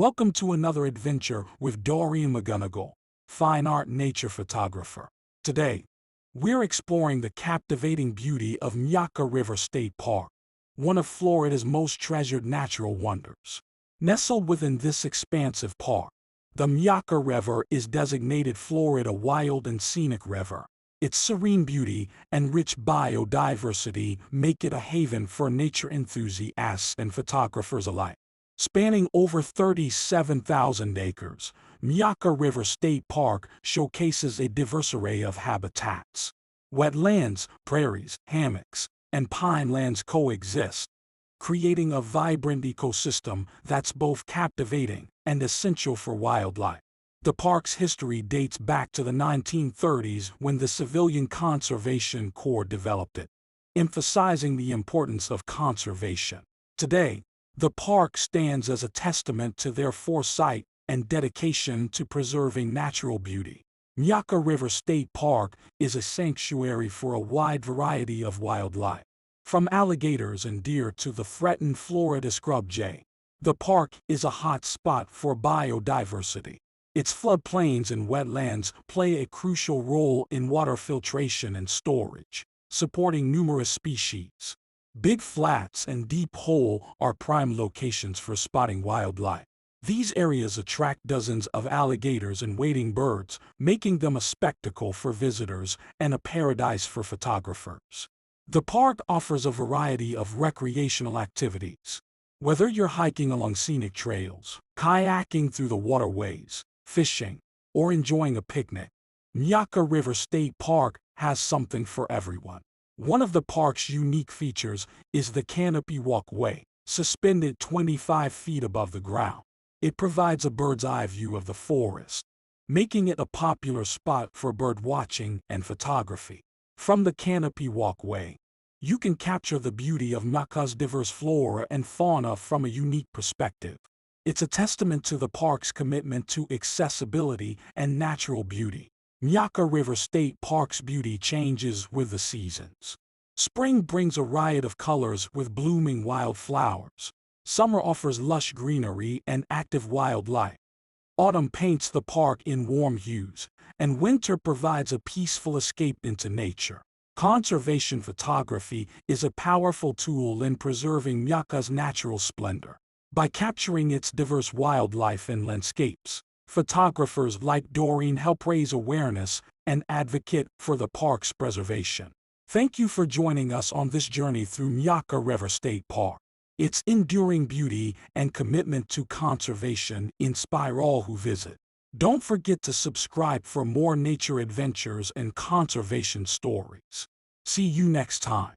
Welcome to another adventure with Doreen McGunagle, fine art nature photographer. Today, we're exploring the captivating beauty of Myakka River State Park, one of Florida's most treasured natural wonders. Nestled within this expansive park, the Myakka River is designated Florida Wild and Scenic River. Its serene beauty and rich biodiversity make it a haven for nature enthusiasts and photographers alike. Spanning over 37,000 acres, Myakka River State Park showcases a diverse array of habitats. Wetlands, prairies, hammocks, and pinelands coexist, creating a vibrant ecosystem that's both captivating and essential for wildlife. The park's history dates back to the 1930s when the Civilian Conservation Corps developed it, emphasizing the importance of conservation. Today, the park stands as a testament to their foresight and dedication to preserving natural beauty. Myakka River State Park is a sanctuary for a wide variety of wildlife, from alligators and deer to the threatened Florida scrub jay. The park is a hot spot for biodiversity. Its floodplains and wetlands play a crucial role in water filtration and storage, supporting numerous species. Big Flats and Deep Hole are prime locations for spotting wildlife. These areas attract dozens of alligators and wading birds, making them a spectacle for visitors and a paradise for photographers. The park offers a variety of recreational activities. Whether you're hiking along scenic trails, kayaking through the waterways, fishing, or enjoying a picnic, Myakka River State Park has something for everyone. One of the park's unique features is the Canopy Walkway, suspended 25 feet above the ground. It provides a bird's-eye view of the forest, making it a popular spot for bird watching and photography. From the Canopy Walkway, you can capture the beauty of Myakka's diverse flora and fauna from a unique perspective. It's a testament to the park's commitment to accessibility and natural beauty. Myakka River State Park's beauty changes with the seasons. Spring brings a riot of colors with blooming wildflowers. Summer offers lush greenery and active wildlife. Autumn paints the park in warm hues, and winter provides a peaceful escape into nature. Conservation photography is a powerful tool in preserving Myakka's natural splendor. By capturing its diverse wildlife and landscapes, photographers like Doreen help raise awareness and advocate for the park's preservation. Thank you for joining us on this journey through Myakka River State Park. Its enduring beauty and commitment to conservation inspire all who visit. Don't forget to subscribe for more nature adventures and conservation stories. See you next time.